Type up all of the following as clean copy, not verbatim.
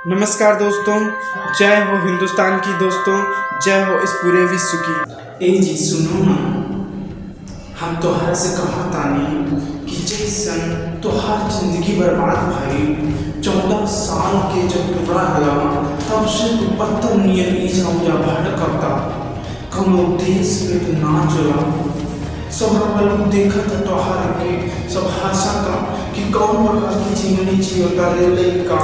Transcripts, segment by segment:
नमस्कार दोस्तों, जय हो हिंदुस्तान की दोस्तों, जय हो इस पूरे विश्व की। ए जी सुनो ना, हम तोहरा से कहा तानी कि जैसन तोहार जिंदगी बर्बाद भाई। 14 साल के जब तू रहला तब से तू पत्थर नियर ईजा उजा भटकता, कौनो देश में तू ना चला। सब लोग देखा था तोहार के, सब हंसा था कि कौन प्रकार की जीवनी जियोता रे लइका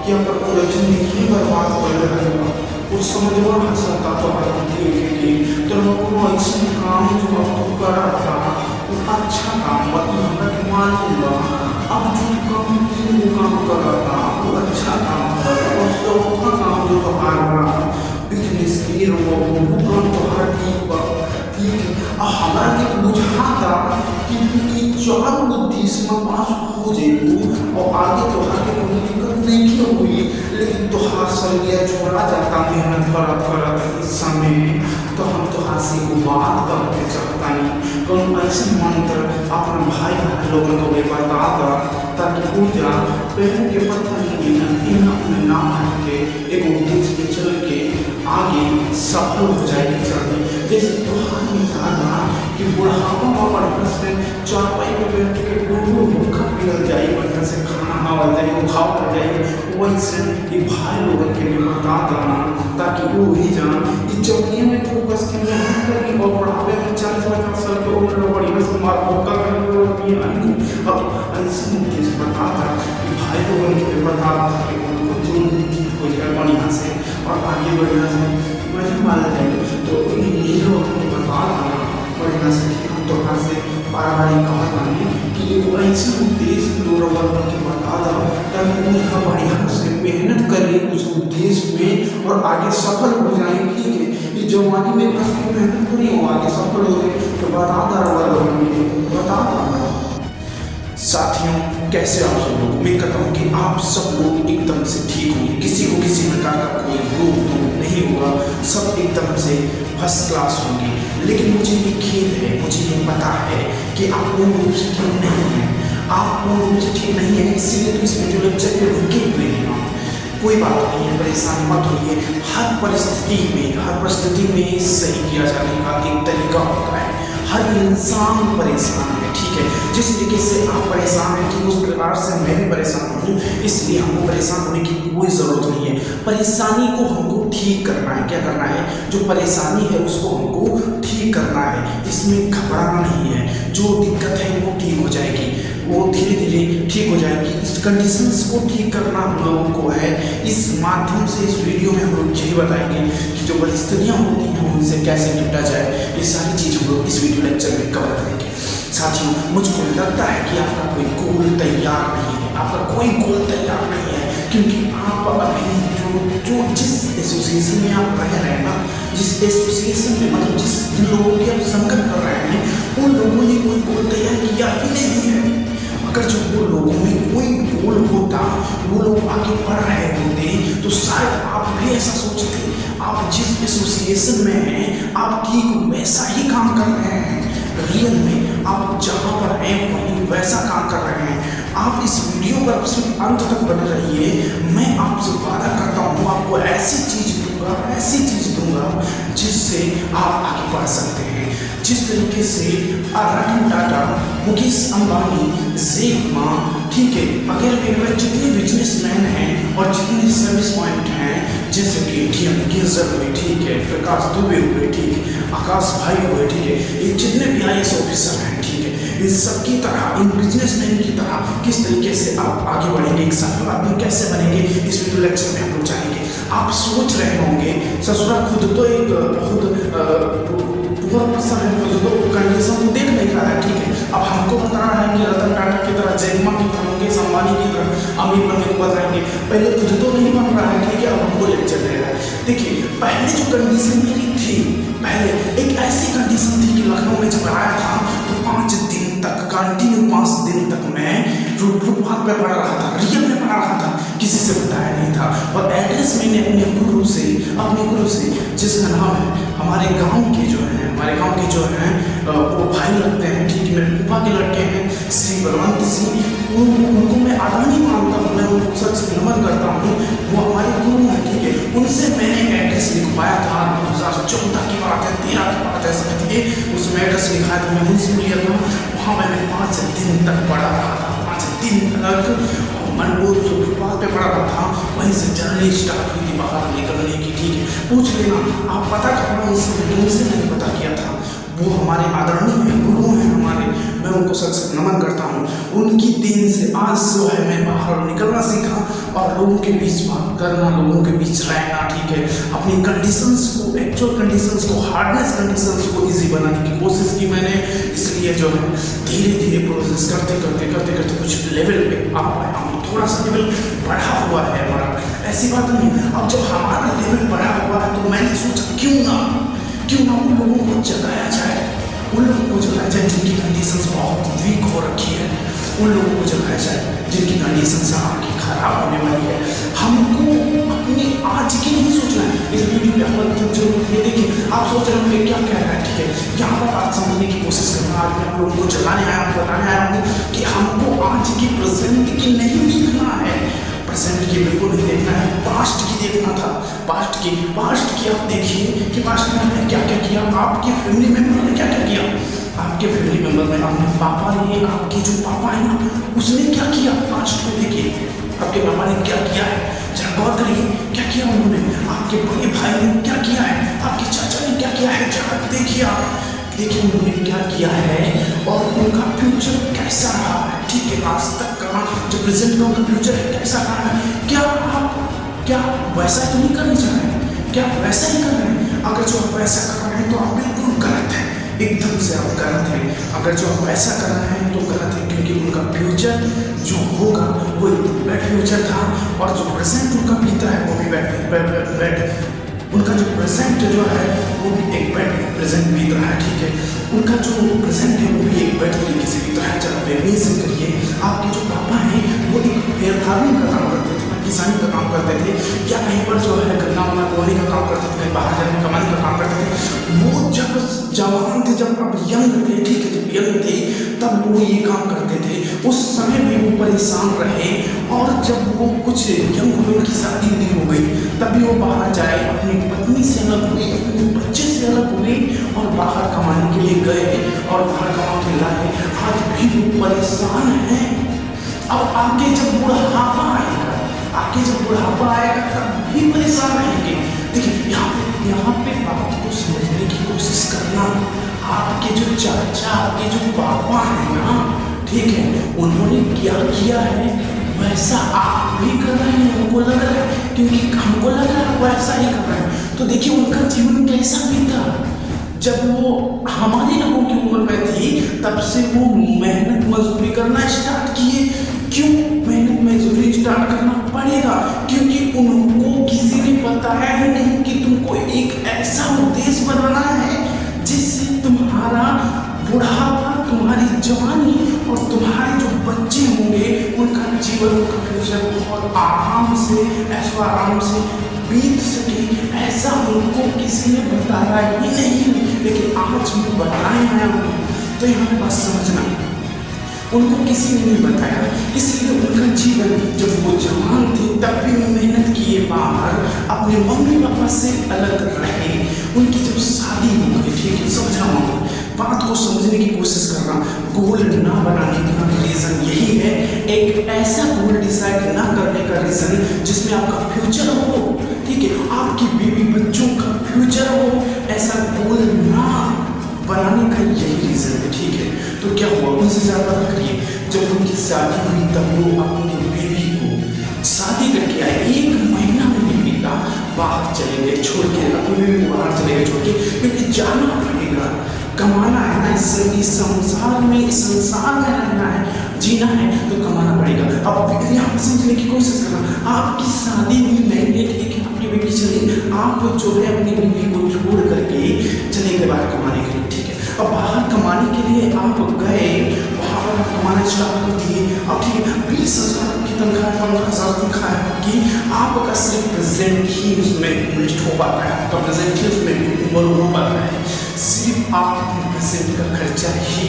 कि अपन पूरा जिंदगी बर्बाद कर रहा। उस समझवा हंसा था तोहार देख के, तो लोगों ऐसा काम जो अब तू कर रहा था वो अच्छा काम मतलब हमरा के मालूम बा। अब जो काम कर रहा था वो अच्छा काम था, तो काम जो तोहार बिजनेस की वो तोहार ठीक बा। हमारा के बुझाता कि चार उद्देश्य में पास हो जाएगी और आगे तोहार के कोई दिक्कत नहीं हुई, लेकिन तोहार सरिया छोड़ा जाता मेहनत करत इस समय। तो हम तोहार से बात करते चाहता नहीं कौन ऐसे मंत्र अपना भाई लोगों को भी बता दा ताकि पूजा पहन के पत्थर ना के एक उद्देश्य पे चल के आगे सफल हो जाएगी जर्नी। जैसे तोहार में था कि बुढ़ापा में बढ़िया से चारपाई पे बैठ के भूखा पिघल जाए, बढ़िया से खाना खावल जाए, वो खावल जाए, वैसे ये भाई लोगों के लिए बता देना ताकि वो ही जान इस चौकी में फोकस के मेहनत करेंगे और बुढ़ापे में 40 साल के उम्र बढ़िया से मार भूखा करेंगे। अब ऐसे मुझे बता था कि भाई लोगों के लिए बता था कि उनको जीवन हो जाए बढ़िया से और आगे बढ़िया से मजा मारा जाए। तो ये लोग बता था बढ़िया से कि हम तो से बार कहा था कि वो ऐसे उद्देश्य दो रबर के बता था ताकि उनका बढ़िया से मेहनत करें उस उद्देश्य में और आगे सफल हो जाए। ठीक है, ये जवानी में बस मेहनत करी हो आगे सफल हो गए तो बता साथियों, कैसे आप सब लोग? उम्मीद करता हूँ कि आप सब लोग एकदम से ठीक होंगे, किसी को किसी प्रकार का कोई रोग नहीं होगा, सब एकदम से फर्स्ट क्लास होंगे। लेकिन मुझे ये खेद है, मुझे ये पता है कि आप पूर्ण रूप से ठीक नहीं हैं, आप पूर्ण रूप से ठीक नहीं है, इसीलिए तो इस वीडियो लेक्चर में रुके हुए हैं। कोई बात नहीं है, परेशान मत होइए। हर परिस्थिति में सही किया जाने का एक तरीका होता है। हर इंसान परेशान है, ठीक है। जिस तरीके से आप परेशान हैं कि उस प्रकार से मैं भी परेशान हूँ, इसलिए हमको परेशान होने की कोई ज़रूरत नहीं है। परेशानी को हमको ठीक करना है। क्या करना है? जो परेशानी है उसको हमको ठीक करना है, इसमें घबराना नहीं है। जो दिक्कत है वो ठीक हो जाएगी, वो धीरे धीरे ठीक हो जाएगी। इस कंडीशंस को ठीक करना हम लोगों को है। इस माध्यम से इस वीडियो में हम लोग यही बताएंगे कि जो परिस्थितियाँ होती हैं उनसे कैसे निपटा जाए। ये सारी चीज़ हम लोग इस वीडियो लेक्चर में कवर करेंगे। साथियों, मुझको लगता है कि आपका कोई गोल तैयार नहीं है, आपका कोई गोल तैयार नहीं है, क्योंकि आप अभी जो जिस एसोसिएशन में आप रह रहे हैं ना, जिस एसोसिएशन में मतलब जिस लोगों के आप संगत कर रहे हैं, उन लोगों ने कोई गोल तैयार किया ही नहीं है। अगर जो वो लोगों में कोई गोल होता, वो लोग आगे बढ़ रहे होते, तो शायद आप भी ऐसा सोचते। आप जिस एसोसिएशन में हैं, आप ठीक वैसा ही काम कर रहे हैं। रियल में आप जहाँ पर हैं वहीं वैसा काम कर रहे हैं। आप इस वीडियो पर सिर्फ अंत तक बने रहिए। मैं आपसे वादा करता हूँ, आपको ऐसी चीज़ दूंगा जिससे आप आगे बढ़ सकते हैं। जिस तरीके से रतन टाटा, मुकेश अंबानी, जेक मा, ठीक है, अगर जितने बिजनेसमैन हैं और जितने सर्विस पॉइंट हैं, जैसे कि DM केजर हुए, ठीक है, प्रकाश दुबे हुए, ठीक है, आकाश भाई हुए, ठीक है, ये जितने भी IAS ऑफिसर हैं, ठीक है, इन सबकी तरह, इन बिजनेसमैन की तरह किस तरीके से आप आगे बढ़ेंगे, एक सफल आदमी कैसे बनेंगे, इस वीडियो लेक्चर में हम लोग जानेंगे। आप सोच रहे होंगे ससुरा खुद तो एक बहुत पसंद है, खुद तो कंडीशन को देख नहीं रहा है, ठीक है। अब हमको बता रहा है कि रतन टाटा की तरह, जैक मा की तरह, मुकेश अंबानी की तरह अमीर बनने को बताएंगे। पहले खुद तो नहीं बन रहा है, ठीक है, अब हमको लेक्चर दे रहा है। देखिए, पहले जो कंडीशन मेरी थी, पहले एक ऐसी कंडीशन थी कि लखनऊ में जब आया था तो 5 दिन तक कंटिन्यू 5 दिन तक मैं फुटपाथ पे पढ़ रहा था, रियल में पढ़ रहा था, किसी से बताया नहीं था। और एड्रेस मैंने अपने गुरु से जिसका नाम है हमारे गांव के जो हैं वो भाई लगते हैं, ठीक है, मेरे फूफा के लड़के हैं, श्री बलवंत सिंह, उनको मैं अडानी मानता हूँ। मैं मैं उनको सबसे नमन करता हूँ। वो हमारे गुरु हैं, ठीक है। उनसे मैंने एड्रेस लिखवाया था 2014 की बात है, 13 की बात है, समझिए। उसमें एड्रेस लिखाया था, मैं उनसे लिया था। वहाँ मैंने 5 दिन तक पढ़ा रहा था, 5 दिन तक मन वो फुटपाथ पे पड़ा था। वहीं से जर्नी स्टार्ट हुई थी बाहर निकलने की, ठीक है। पूछ लेना, आप पता करना उनसे मैंने पता किया था। वो हमारे आदरणीय गुरु हैं हमारे, मैं उनको सच नमन करता हूँ। उनकी देन से आज जो है मैं बाहर निकलना सीखा और लोगों के बीच बात करना, लोगों के बीच रहना, ठीक है। अपनी कंडीशंस को, एक्चुअल कंडीशंस को, हार्डनेस कंडीशंस को इजी बनाने की कोशिश की मैंने। इसलिए जो है धीरे धीरे प्रोसेस करते करते कुछ लेवल पे आ पाया हूँ। थोड़ा सा लेवल बढ़ा हुआ है हमारा, ऐसी बात नहीं। अब जब हमारा लेवल बढ़ा हुआ है तो मैंने सोचा क्यों ना उन लोगों को जगाया जाए, उन लोगों को जगाया जाए जिनकी कंडीशंस बहुत वीक हो रखी है, उन लोगों को जगाया जाए जिनकी कंडीशंस आपकी खराब होने वाली है। हमको अपनी आज की नहीं सोचना है। इस वीडियो पे अपन जरूर ये देखिए, आप सोच रहे होंगे क्या कह रहा है, ठीक है। यहाँ पर बात समझने की कोशिश करना। आज मैं आप लोगों को जगाने आया हूँ, बताने आया हूँ कि हमको आज की प्रेजेंट की नहीं देखना है, प्रेजेंट की बिल्कुल नहीं देखना है, पास्ट की देखना था। पास्ट की आप देखिए कि पास्ट में हमने क्या क्या किया, आपके फैमिली मेम्बर ने क्या क्या किया। आपके फैमिली मेम्बर में अपने पापा ने, आपके जो पापा है ना, उसने क्या किया, पास्ट को देखिए। आपके पापा ने क्या किया है, जरा गौर करिए, क्या किया उन्होंने। आपके बड़े भाई ने क्या किया है, आपके चाचा ने क्या किया है, जरा देखिए आप, देखिए उन्होंने क्या किया है और उनका फ्यूचर कैसा रहा है, ठीक है। आज तक का जो प्रेजेंट में उनका फ्यूचर है कैसा रहा है। क्या वैसा तो नहीं करना चाह रहे हैं, क्या वैसा ही कर रहे हैं। अगर जो आप वैसा कर रहे हैं तो आप बिल्कुल गलत हैं, एकदम से आप गलत हैं। अगर जो आप वैसा कर रहे हैं तो गलत है, क्योंकि उनका फ्यूचर जो होगा वो बैड फ्यूचर था और जो प्रेजेंट उनका बीता है वो भी बैड उनका जो प्रेजेंट जो है वो भी एक बैड प्रेजेंट बीत रहा है, ठीक है। उनका जो प्रेजेंट है वो भी एक बैड तरीके से बीत रहा है। जरा बेमेज़ करिए, आपके जो पापा हैं वो एक फेयर फार्मिंग का काम करते थे, किसानी का काम करते थे, या कहीं पर जो है गन्ना वन्ना बोने का काम करते थे, कहीं बाहर जाने कमाने का काम करते थे। वो जब जवान थे, जब आप यंग थे, ठीक है, जब यंग थे तब वो ये काम करते थे। उस समय भी वो परेशान रहे और जब वो कुछ यंग हुए, उनकी शादी नहीं हो गई, तभी वो बाहर जाए, अपनी पत्नी से अलग हुए, अपने बच्चे से अलग हुए और बाहर कमाने के लिए गए और बाहर कमा के लाए। आज भी वो परेशान हैं। अब आगे जब बुढ़ापा आएगा तब भी परेशान रहेंगे। देखिए यहाँ पे बात को समझने की कोशिश करना। आपके जो चाचा, आपके जो पापा हैं ना, ठीक है, उन्होंने क्या किया है वैसा आप भी कर रहे हैं, उनको लग रहा है, क्योंकि हमको लग रहा है वैसा ही कर रहे हैं। तो देखिए उनका जीवन कैसा बीता। जब वो हमारे लोगों की उम्र में थी तब से वो मेहनत मजदूरी करना स्टार्ट किए। क्यों मेहनत मजदूरी स्टार्ट करना पड़ेगा? क्योंकि उनको किसी ने बताया ही नहीं कि तुमको एक ऐसा उद्देश्य बनाना है जिससे तुम्हारा बुढ़ापा, तुम्हारी जवानी और तुम्हारे जो बच्चे होंगे उनका जीवन, उनका फ्यूचर बहुत आराम से बीत सके। ऐसा उनको किसी ने बताया ही नहीं, लेकिन आज मैं बताने आया हूँ। तो यहाँ पे बात समझना, उनको किसी ने नहीं बताया, इसलिए उनका जीवन, जब वो जवान थे तब भी वो मेहनत किए, बाहर अपने मम्मी पापा से अलग रहे। उनकी जब शादी हो गई, ठीक है, समझ रहा हूँ, बात को समझने की कोशिश कर रहा हूँ। गोल ना बनाने का रीज़न यही है, एक ऐसा गोल डिसाइड ना करने का रीज़न जिसमें आपका फ्यूचर हो, ठीक है, आपकी बीवी बच्चों का फ्यूचर हो, ऐसा गोल ना बनाने का यही रीज़न है, ठीक है। तो क्या हुआ, उनसे ज़्यादा करिए, जब उनकी शादी हुई तब वो अपनी बेबी को शादी करके आए, 1 महीना में बेबी का बाहर चले गए, छोड़ के अपनी बेबी को बाहर चले गए छोड़ के, क्योंकि जाना पड़ेगा, कमाना है ना, इस संसार में रहना है, जीना है तो कमाना पड़ेगा। अब यहाँ पर समझने की कोशिश करना, आपकी शादी हुई महीने, ठीक है, आपकी बेबी चली, आप जो है अपनी बेबी को छोड़ करके चले गए बाहर कमाने के लिए, ठीक है। अब बाहर कमाने के लिए आप गए, वहाँ पर आप कमाना स्टार्ट कर दिए। अब ठीक है, 20,000 की तनख्वाह, 15,000 तनख्वाह है आपकी, आपका सिर्फ प्रेजेंट ही उसमें इन्वेस्ट हो पाता है, आपका प्रेजेंट ही उसमें इन्वॉल्व हो पाता है। सिर्फ आप अपने प्रेजेंट का खर्चा ही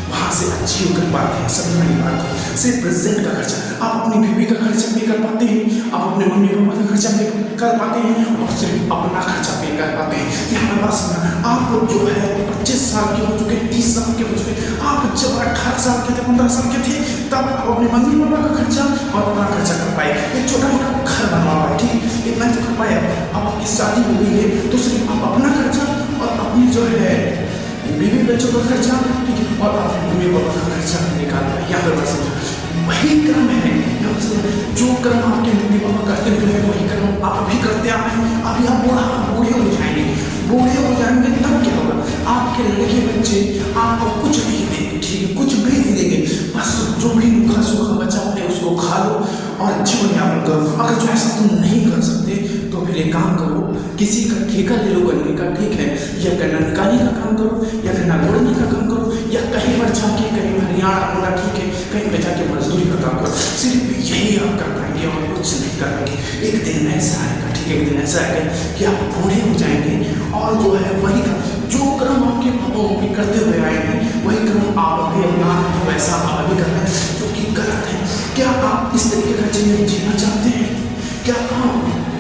वहाँ से अचीव कर पाते हैं, समझना ही बात है। सिर्फ प्रेजेंट का खर्चा, आप अपनी बीवी का खर्चा खर्चा पे कर पाते हैं, आप अपने मम्मी पापा का खर्चा पे कर पाते हैं और सिर्फ अपना खर्चा पे कर पाते हैं। यहाँ बात सुना, आप जो है 25 साल के हो चुके, 30 साल के हो चुके, आप जब 18 साल के थे, 15 साल के थे, तब आप अपने मम्मी पापा का खर्चा और अपना खर्चा कर पाए, एक छोटा मोटा घर बनवा पाए, ठीक इतना तो कर पाए। अब आपकी शादी हो गई है तो सिर्फ आप अपना खर्चा और अपनी जो है बीवी बच्चों का खर्चा, ठीक है, और अपने मम्मी पापा का खर्चा निकाल पाए। यहाँ पर बस वही क्रम है, जो क्रम आपके मम्मी पापा करते हुए वही क्रम आप अभी करते आ रहे हैं। अभी आप बूढ़े हो जाएंगे, बूढ़े हो जाएंगे तब क्या होगा, आपके लड़के बच्चे आपको कुछ नहीं देंगे, ठीक है, कुछ भी नहीं देंगे, बस जो भी रूखा सूखा बचा है उसको खा लो और जीवन यापन करो। अगर जो ऐसा तुम नहीं कर सकते तो फिर एक काम करो, किसी का ठेका ले लो बनने का, ठीक है, या गन्ना निकालने का काम करो, या गन्ना गोड़ने का काम करो, या कहीं पर जाके कहीं हरियाणा होना, ठीक है, कहीं पे जाके मजदूरी का काम करो। सिर्फ यही आप कर पाएंगे और कुछ नहीं कर पाएंगे। एक दिन ऐसा आएगा, ठीक है, एक दिन ऐसा आएगा कि आप बूढ़े हो जाएंगे और जो है वही जो क्रम आपके पापा मम्मी करते हुए आए हैं वही क्रम आप अभी अपना वैसा आप अभी कर रहे हैं, जो कि गलत है। क्या आप इस तरीके का जीवन जीना चाहते हैं? क्या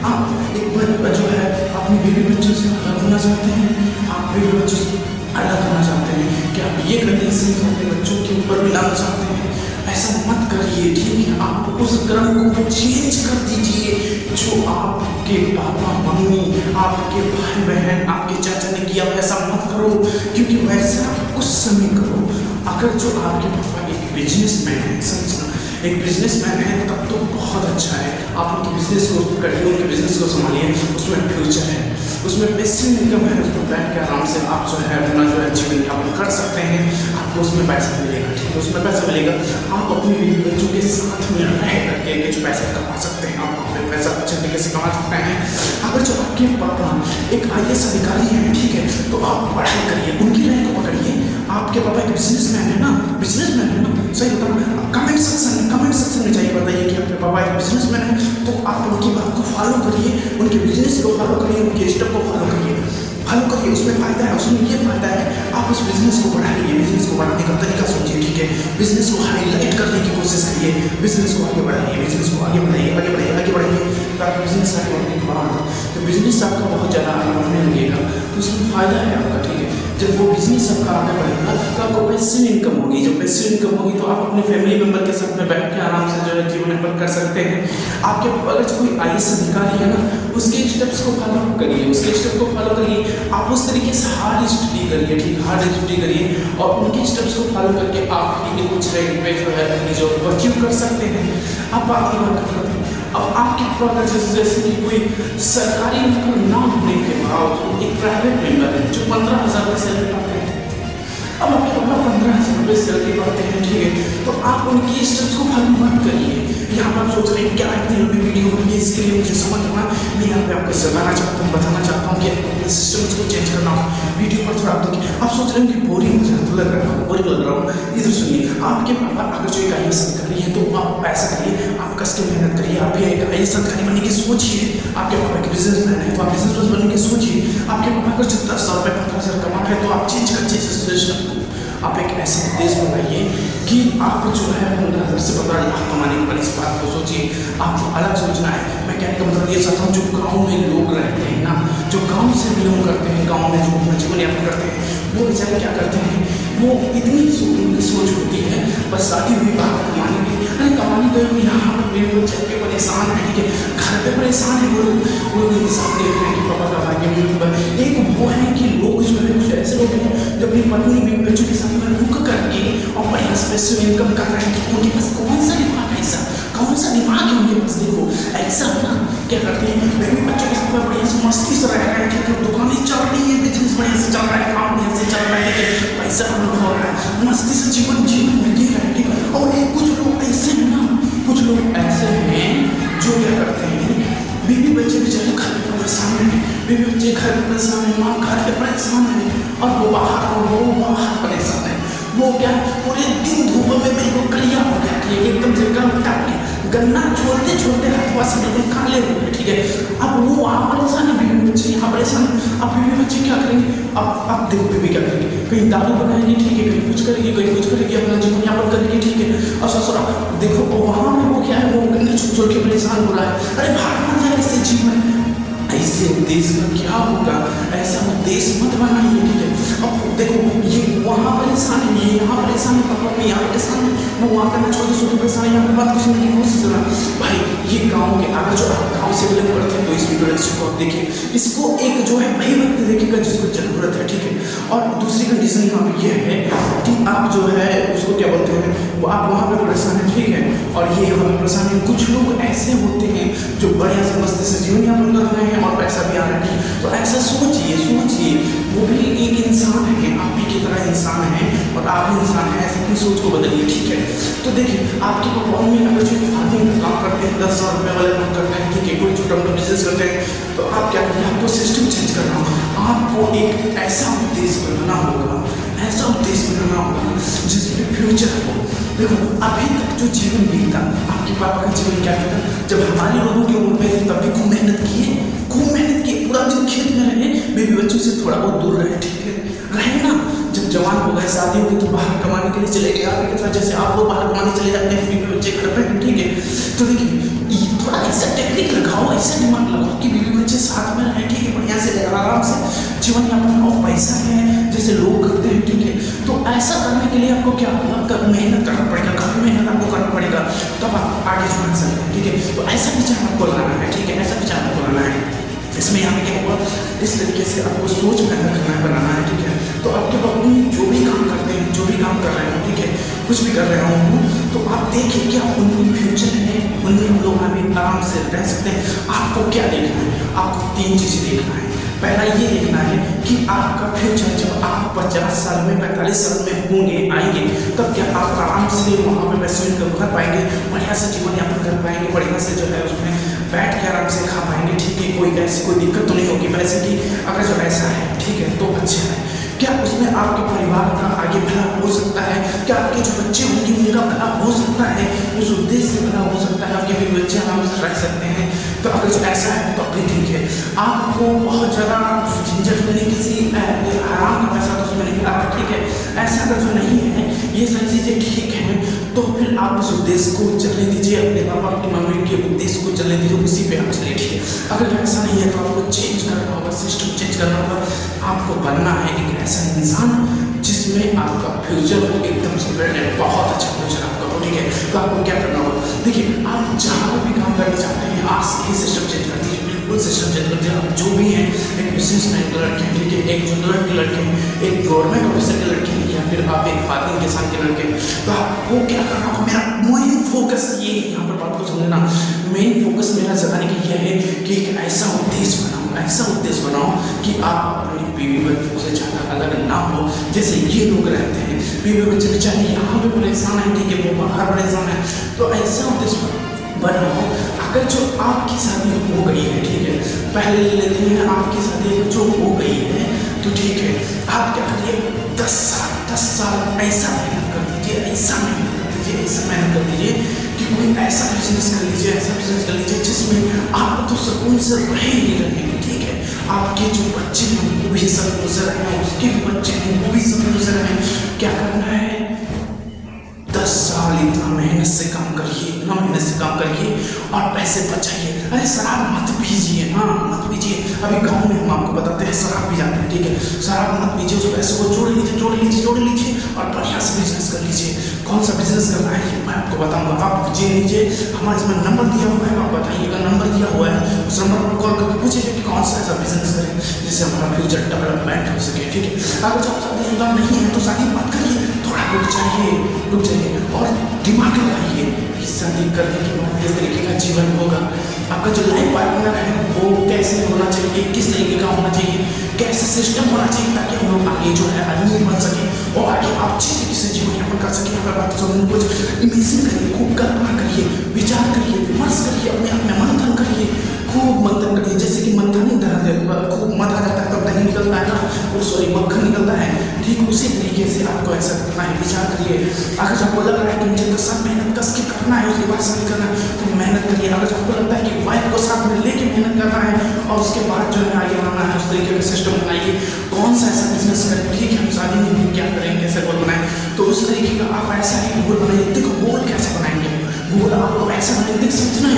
आप एक बार जो है अपनी बीवी बच्चों से अलग होना चाहते हैं? आप बीवी बच्चों से अलग होना चाहते हैं? क्या आप ये करने से अपने बच्चों के ऊपर भी लाना चाहते हैं? ऐसा मत करिए, ठीक है, आप उस क्रम को चेंज कर दीजिए जो आपके पापा मम्मी, आपके भाई बहन, आपके चाचा ने किया, वैसा मत करो, क्योंकि वैसा उस समय करो। अगर जो आपके पापा एक बिजनेसमैन है, समझना, एक बिजनेसमैन है तब तो बहुत अच्छा है, आप उनके बिजनेस को करिए, उनके बिजनेस को संभालिए, उसमें फ्यूचर है, उसमें पैसिव इनकम है, उसमें बैठ के आराम से आप जो है अपना जो है जीवन यापन कर सकते हैं, आपको उसमें पैसा मिलेगा, ठीक है, उसमें पैसा मिलेगा। आप अपने बीवी बच्चों के साथ में रह करके जो पैसा कमा सकते हैं, आप अपने पैसा अच्छे तरीके से कमा सकते हैं। अगर जो आपके पापा एक IAS अधिकारी हैं, ठीक है, तो आप पढ़ाई करिए, उनकी लाइन को पकड़िए। आपके पापा एक बिजनेसमैन है ना, बिजनेसमैन है ना, सही बताओ, कमेंट सेक्शन में जाइए, बताइए कि आपके पापा एक बिजनेसमैन है, तो आप उनकी बात को फॉलो करिए, उनके बिजनेस को फॉलो करिए, उनके स्टेप को फॉलो करिए, उसमें फ़ायदा है, उसमें ये फ़ायदा है, आप उस बिज़नेस को बढ़ाइए, बिज़नेस को बढ़ाने का तरीका सोचिए, ठीक है, बिज़नेस को हाईलाइट करने की कोशिश करिए, बिज़नेस को आगे बढ़ाइए, बिज़नेस को आगे बढ़ाइए, ताकि बिज़नेस आगे बढ़ने के बाद तो बिज़नेस आपका बहुत ज़्यादा आगे बढ़ने लगेगा, तो उसमें फ़ायदा है आपका, ठीक है। जब वो बिज़नेस आपका आगे बढ़ेगा तो आपको पैसिव इनकम होगी, जब पैसिव इनकम होगी तो आप अपने फैमिली मेम्बर के साथ में बैठ के आराम से जो है जीवन यापन कर सकते हैं। आपके अगर कोई IAS अधिकारी है ना, उसके स्टेप्स को फॉलो करिए, उसके स्टेप को फॉलो करिए, आप उस तरीके से हार्ड स्टडी करिए, ठीक, हार्ड स्टडी करिए और उनके स्टेप्स को फॉलो करके आप कुछ रैंक पे जो है अपनी जॉब अचीव कर सकते हैं। अब बात करते हैं, अब आपके पास जैसे कि कोई सरकारी नौकरी ना होने के बावजूद एक प्राइवेट मेंबर है जो 15,000 रुपये सैलरी पाते हैं, अब आपके पापा 15,000 रुपये सैलरी पाते हैं, ठीक है, तो आप उनकी स्टेप्स को फॉलो मत करिए। यहाँ पर सोच रहे हैं क्या इतनी लंबी वीडियो बनी, इसीलिए मुझे समझ आना, मैं यहाँ पे आपको बताना चाहता हूँ कि अपने सिस्टम्स को चेंज करना हो। वीडियो पर थोड़ा आप सोच रहे हैं कि बोरिंग लग रहा हूँ, इधर सुनिए, आपके पापा अगर जो एक IAS अधिकारी है तो आप पैसा करिए, आप कस के मेहनत करिए, आप भी एक IAS अधिकारी बनने की सोचिए। आपके पापा के बिजनेसमैन है तो आप बिजनेसमैन बनने की सोचिए। आपके पापा अगर 10,000 रुपये 15,000 कमा है तो आप चेंज कर आप एक ऐसा देश बनाइए कि आप जो है 15,000 से 15 लाख कमाने के बाद इस बात को सोचिए। आपको अलग सोचना है। मैं कहने का मतलब ये चाहता हूँ, जो गाँव में लोग रहते हैं ना, जो गाँव से बिलोंग करते हैं, गाँव में जो अपना जीवन यापन करते हैं, वो बेचारे क्या करते हैं, वो इतनी सोच होती है बस शादी हुई बात कमाने की, अरे कमाने गए यहाँ पर मेरे बच्चे के परेशान है, ठीक है, घर पे परेशान है, वो लोग साथ देख रहे हैं कि पापा का भाग्य। एक वो है कि लोग जो है कुछ ऐसे लोग हैं जो अपनी पत्नी भी बच्चों के साथ में रुक करके और बढ़िया पैसिव इनकम कर रहे हैं, कि उनके पास कौन सा दिमाग है, ऐसा कौन सा दिमाग है उनके पास। देखो ऐसा ना क्या करते हैं, मैं भी बच्चों के साथ में बढ़िया से मस्ती से रह रहे हैं, ठीक है, दुकानें चल रही है, बिजनेस बढ़िया से चल रहा है, काम बढ़िया से चल रहा है, ठीक है, पैसा हो रहा है, मस्ती से जीवन में जी रहे हैं, ठीक है। और एक कुछ लोग ऐसे हैं ना, कुछ लोग ऐसे हैं जो क्या करते हैं, बीवी बच्चे बेचारे घर पे परेशान है, बीवी बच्चे घर पे परेशान है, माँ घर पे परेशान है, और वो बाहर परेशान है। वो क्या पूरे दिन धूप में बिल्कुल कड़िया हो गया, ठीक है, एकदम से गर्म टाप के गन्ना छोड़ते छोड़ते हाथवा से बिल्कुल काले हो गए, ठीक है। अब वो वहाँ परेशान है, बीवी बच्चे यहाँ परेशान। अब बीवी बच्चे क्या करेंगे, अब देखो बीवी क्या करेंगे, कहीं दारू बनाएंगे, ठीक है, कहीं कुछ करेगी, अपना जीवन यापन करेगी, ठीक है। और ससुराल देखो वहाँ में वो क्या है, वो बेचारा चुप चुप के परेशान हो रहा है। अरे भाग मत जाए इससे जीवन, ऐसे उद्देश्य का क्या होगा, ऐसा उद्देश्य मत बनाइए, ठीक है। अब देखो ये वहाँ परेशान है, ये यहाँ परेशान है, पापा में यहाँ परेशान है, वो वहाँ करना छोटे छोटे परेशान है, यहाँ पर बात कुछ नहीं हो सकता भाई। ये गाँव के अगर जो आप गाँव से बिलोंग करते हैं तो इस वीडियो को आप देखिए, इसको एक जो है वही व्यक्ति देखेगा जिसको जरूरत है, ठीक है। और दूसरी कंडीशन यहाँ पे ये है कि आप जो है उसको क्या बोलते हैं, वो आप वहाँ पे परेशान है, ठीक है। और ये यहाँ पे परेशान है। कुछ लोग ऐसे होते हैं जो बढ़िया से मस्त से जीवन यापन कर रहे हैं और पैसा भी आ रहा है, तो ऐसा सोचिए वो भी एक इंसान है, आप भी की तरह इंसान है और आप भी इंसान है, ऐसे अपनी सोच को बदलिए, ठीक है। तो देखिए आपके परफॉर्म में अगर जो फार्मिंग का काम करते हैं, 10,000 रुपये वाले काम करते हैं, ठीक है, कोई छोटा मोटा बिजनेस करते हैं, तो आप क्या करिए, आपको सिस्टम चेंज करना होगा, आपको एक ऐसा उद्देश्य बनाना होगा, ऐसा उद्देश्य बनाना होगा जिसमें फ्यूचर हो। देखो अभी तक जो जीवन बीता, आपके पापा का जीवन क्या बीता, जब हमारे लोगों की उम्र में थे तब भी खूब मेहनत किए, पूरा दिन खेत में रहे, बेबी बच्चों से थोड़ा बहुत दूर रहे, ठीक है, रहे ना। जब जवान हो गए, शादी हो गई तो बाहर कमाने के लिए चले गए, आपके साथ जैसे आप लोग बाहर कमाने चले जाते हैं, बीबी बच्चे घर पे, ठीक है। तो देखिए थोड़ा ऐसा टेक्निक लगाओ, ऐसा दिमाग लगाओ कि बीबी बच्चे साथ में रहे, ठीक है, बढ़िया से आराम से जीवन यापन और पैसा है जैसे लोग करते हैं, ठीक है। तो ऐसा करने के लिए आपको क्या होगा, मेहनत करना पड़ेगा, काफी मेहनत आपको करना पड़ेगा, तब आप आगे बढ़ सकते हैं, ठीक है। तो ऐसा विचार आपको लाना है, ठीक है, ऐसा विचार आपको लाना है। इसमें यहाँ पे क्या हुआ, इस तरीके से आपको सोच पैदा करना है, बनाना है, ठीक है। तो आपके बाबू जो भी काम करते हैं, जो भी काम कर रहे हो, ठीक है, कुछ भी कर रहे हो, तो आप देखिए क्या उनकी फ्यूचर है, उनमें हम लोग अभी आराम से रह सकते हैं। आपको क्या देखना है, आपको 3 चीज़ें देखना है। पहला ये देखना है कि आपका फ्यूचर जब आप 50 साल में 45 साल में होंगे आएंगे, तब क्या आप आराम से वहाँ पे पैसे इनकम कर पाएंगे, बढ़िया से जीवन यापन कर पाएंगे, बढ़िया से जो है उसमें बैठ के आराम से खा पाएंगे, ठीक है, कोई ऐसी कोई दिक्कत तो नहीं होगी पैसे की। अगर जो ऐसा है, ठीक है, तो अच्छा है। क्या उसमें आपके परिवार का आगे भला हो सकता है, क्या आपके जो बच्चे होंगे उनका भला हो सकता है, उस उद्देश्य से भला हो सकता है, आपके भी बच्चे आराम से रह सकते हैं। तो अगर जो ऐसा है तो भी ठीक है, आपको बहुत ज़्यादा झंझट में नहीं, किसी आराम का पैसा तो उसमें नहीं आ रहा, ठीक है। ऐसा अगर जो नहीं है, ये सारी चीज़ें ठीक हैं, तो फिर आप उस उद्देश्य को चलने दीजिए, अपने पापा अपनी मम्मी के उद्देश्य को चलने दीजिए, उसी पे आप चलिए, ठीक है। अगर ऐसा नहीं है तो आपको चेंज करना होगा, सिस्टम चेंज करना होगा, आपको बनना है एक ऐसा इंसान जिसमें आपका फ्यूचर हो एकदम से ब्राइट, बहुत अच्छा फ्यूचर आपका हो, ठीक है। तो आपको क्या करना होगा, देखिए आप जहाँ पर भी काम करना चाहते हैं, आज ही सिस्टम चेंज कर दीजिए, बिल्कुल सिस्टम चेंज कर दीजिए। आप जो भी हैं, एक बिजनेसमैन के लड़के हैं, ठीक है, एक जूनियर के लड़के हैं, एक गवर्नमेंट ऑफिसर के लड़के हैं, या फिर आप एक फार्मिंग किसान के लड़के हैं, तो आपको क्या करना होगा, मेरा मेन फोकस ये है, यहाँ पर बात को समझना, मेन फोकस मेरा जगाने का यह है कि एक ऐसा उद्देश्य बनाओ, ऐसा उद्देश्य बनाओ कि आप अपनी बीवी बच्चों से ज़्यादा अलग ना हो, जैसे ये लोग रहते हैं, बीवी बच्चे बेचारे यहाँ पे परेशान है, ठीक है, वो बाहर परेशान है, तो ऐसा उद्देश्य बनाओ। अगर जो आपकी शादी हो गई है, ठीक है, पहले ले लेते हैं आपकी शादी जो हो गई है, तो ठीक है, आप क्या करिए, 10 साल ऐसा मेहनत कर दीजिए, ऐसा मेहनत कर दीजिए, ऐसा मेहनत कर दीजिए कि कोई ऐसा बिजनेस कर लीजिए, ऐसा बिजनेस कर लीजिए जिसमें आप तो सुकून से रहे ही रहेंगे, ठीक है। आपके जो बच्चे हैं वो भी सुकून से रहें, उसके भी बच्चे हैं वो भी सुकून से रहें। क्या करना है, 10 साल इतना मेहनत से काम करिए, इतना मेहनत से काम करिए और पैसे बचाइए। अरे शराब मत पीजिए, हाँ मत पीजिए। अभी गाँव में हम आपको बताते हैं शराब पी जाते हैं, ठीक है, शराब मत पीजिए, उस पैसे को जोड़ लीजिए और बढ़िया से बिजनेस कर लीजिए। कौन सा बिजनेस करना है ये मैं आपको बताऊंगा, आप जी लीजिए, हमारे इसमें नंबर दिया हुआ है, आप बताइएगा, नंबर दिया हुआ है, उस नंबर पर कॉल करके पूछिए कि कौन सा ऐसा बिजनेस करें जिससे हमारा फ्यूचर डेवलपमेंट हो सके, ठीक है। अगर जब शादीशुदा नहीं है तो शादी मत करिए, थोड़ा रुक जाइए और दिमाग लगाइए कि शादी करने के बाद किस तरीके का जीवन होगा, आपका जो लाइफ पार्टनर है वो कैसे होना चाहिए, किस तरीके का होना चाहिए, कैसे सिस्टम होना चाहिए, ताकि हम लोग आगे जो है आदमी बन सके और आगे आप अच्छी तरीके से जीवन यापन कर सकें। अगर बात समझ कुछ इमेजिन करिए, खूब कल्पना करिए, विचार करिए, विमर्श करिए, अपने आप में मंथन करिए, खूब मंथन करिए, जैसे कि मंथन खूब मथा जाता है तब दही निकलता है ना, वो सॉरी मक्खन निकलता है, ठीक उसी तरीके से आपको ऐसा करना है, विचार करिए। अगर आपको लग रहा है कि मुझे तो सब मेहनत कस के करना है, उसके बाद शादी करना है, तो मेहनत करिए। अगर आपको लगता है कि वाइफ को साथ में लेके मेहनत करना है और उसके बाद जो है आगे बढ़ना है, उस तरीके का सिस्टम बनाइए। कौन सा ऐसा बिजनेस करें, ठीक है, हम शादी में क्या करें, कैसे गोल बनाएं, तो उस तरीके का आप ऐसा ही गोल बनाइए। देखो गोल कैसे बनाएंगे, गोल आपको ऐसा बनाएंगे, सोचना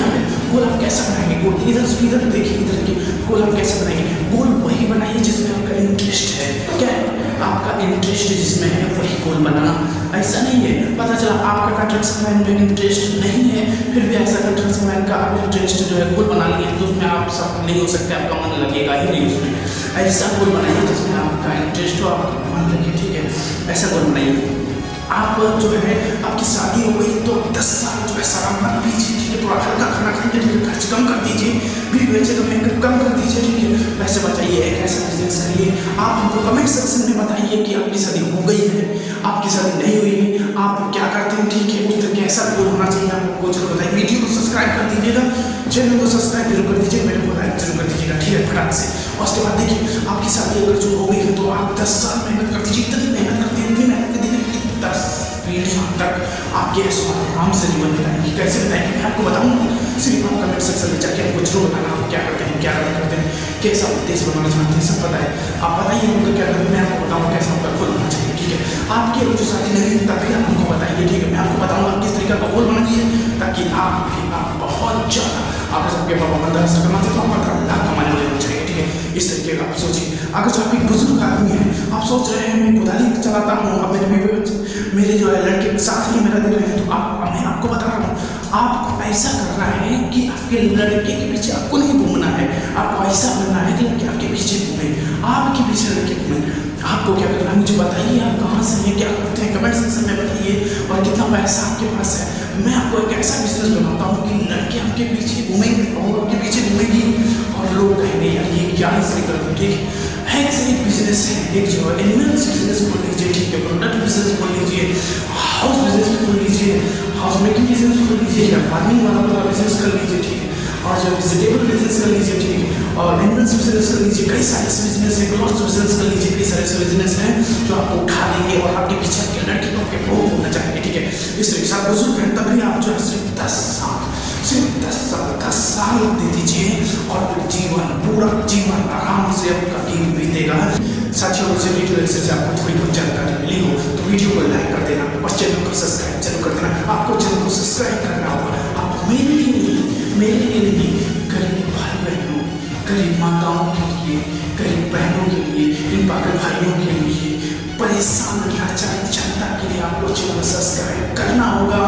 गोल आप कैसा बनाएंगे, गोल इधर देखिए, इधर देखिए, गोल आप कैसे बनाएंगे, गोल वही बनाइए जिसमें आपका इंटरेस्ट है। क्या है आपका इंटरेस्ट जिसमें है वही गोल बनाना। ऐसा नहीं है पता चला आपका कंस्ट्रक्शन लाइन में इंटरेस्ट नहीं है, फिर भी ऐसा कंस्ट्रक्शन लाइन का आप इंटरेस्ट जो है गोल बना लिए तो उसमें आप सब नहीं हो सकते, आपका मन लगेगा ही नहीं उसमें। ऐसा गोल बनाइए जिसमें आपका इंटरेस्ट हो, आपका मन लगे, ठीक है, ऐसा गोल बनाइए। आप जो है आपकी शादी हो गई तो 10 साल जो है शराब मत पीजिए, ठीक है, थोड़ा हल्का खाना खाइए, ठीक है, खर्च कम कर दीजिए, बीवी बच्चे का मेकअप कम कर दीजिए, ठीक है, पैसे बचाइए, एक ऐसा बिजनेस करिए। आप हमको कमेंट सेक्शन में बताइए कि आपकी शादी हो गई है, आपकी शादी नहीं हुई, आप क्या करते हैं, ठीक है, उस तरह कैसा गोल होना चाहिए आपको जरूर बताइए। वीडियो को सब्सक्राइब कर दीजिएगा, चैनल को सब्सक्राइब जरूर कर दीजिएगा, वीडियो को लाइक जरूर कर दीजिएगा, ठीक है, फटाक से। और उसके बाद देखिए आपकी शादी अगर जो हो गई है तो आप 10 साल मेहनत कर दीजिए, इतनी मेहनत करते हैं, इतनी मेहनत कर दीजिए, 10 पीढ़ियों तक आपके आराम से जीवन बिताएंगे। कैसे बिताएंगे मैं आपको बताऊंगा, सिर्फ आप कमेंट सेक्शन में जाके आपको जरूर बताना आप क्या करते हैं, क्या नहीं करते हैं, कैसा उद्देश्य बनाना चाहते हैं, सब पता है। आप बताइए हमको क्या करते हैं, मैं आपको बताऊँगा कैसा आपका गोल होना चाहिए, ठीक है। आपकी अगर जो शादी नहीं है तभी आप हमको बताइए, ठीक है, मैं आपको बताऊँगा किस तरीके का गोल बनाइए ताकि आप बहुत ज़्यादा आप सबके पापा 15 लाख कमाते तो आप 15 लाख कमाने वाले हो जाएंगे, ठीक है। इस तरीके का आप सोचिए। अगर जो आप एक बुजुर्ग आदमी है, आप सोच रहे हैं मैं कुदाली चलाता हूँ, अब मेरे जो है लड़के साथ ही मेरा दे रहे हैं, तो मैं आपको बता रहा हूँ आपको ऐसा करना है कि आपके लड़के के पीछे आपको नहीं घूमना है, आपको ऐसा बनना है कि लड़के आपके पीछे घूमे, आपके पीछे लड़के घूमे। आपको क्या करना है मुझे बताइए, आप कहाँ से हैं, क्या करते हैं, कमेंट सेक्शन में बताइए, और कितना पैसा आपके पास है। मैं आपको एक ऐसा बिजनेस बनाता हूँ कि लड़के आपके पीछे घूमेंगे और आपके पीछे घूमेगी और लोग कहेंगे यार ये क्या इससे करते, ठीक है। एक बिजनेस है, एक जो है एनिमल्स बिजनेस खोल लीजिए, ठीक है, प्रोडक्ट बिजनेस खोल लीजिए, हाउस बिजनेस खोल लीजिए, हाउस मेकिंग बिजनेस खोल लीजिए, या फार्मिंग वाला बिजनेस कर लीजिए, ठीक है, और जो वेजिटेबल बिजनेस कर लीजिए, ठीक है, और एनिमल्स बिजनेस कर लीजिए। कई सारे बिजनेस है, क्लॉथ्स बिजनेस कर लीजिए, कई सारे ऐसे बिजनेस हैं जो आपको उठा लेंगे और आपके पीछे के लड़के को आपके लोग होना चाहेंगे, ठीक है। इस तरीके से आप बुजुर्ग हैं तभी आप जो है सिर्फ 10 साल दे दीजिए और जीवन पूरा जीवन आराम से आपका बीतेगा। साथियों मुझे वीडियो से आपको थोड़ी बहुत जानकारी मिली हो तो वीडियो को लाइक कर देना और चैनल को सब्सक्राइब जरूर कर देना। आपको चैनल को सब्सक्राइब करना होगा, आप मेरे लिए नहीं, गरीब भाई बहनों, गरीब माताओं के लिए, गरीब बहनों के लिए, इन पागल भाइयों के लिए, परेशान लाचार जनता के लिए आपको चैनल सब्सक्राइब करना होगा।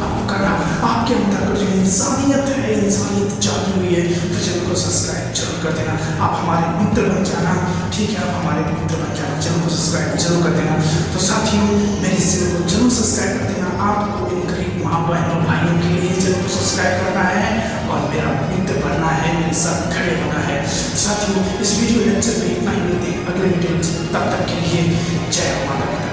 आपको करना, आपके अंदर जो इंसानियत है, इंसानियत जागी हुई है, तो चैनल को सब्सक्राइब जरूर कर देना। आप हमारे मित्र बन जाना, ठीक है, आप हमारे मित्र बन जाना, चैनल को सब्सक्राइब जरूर कर देना। तो साथियों मेरे चैनल को जरूर सब्सक्राइब कर देना। आपको इन गरीब माँ बहनों भाइयों के लिए चैनल को सब्सक्राइब करना है और मेरा मित्र बनना है, मेरे साथ खड़े होना है। साथियों इस वीडियो लेक्चर में इतना ही, मिलते हैं अगले वीडियो में, तब तक के लिए जय माता पिता।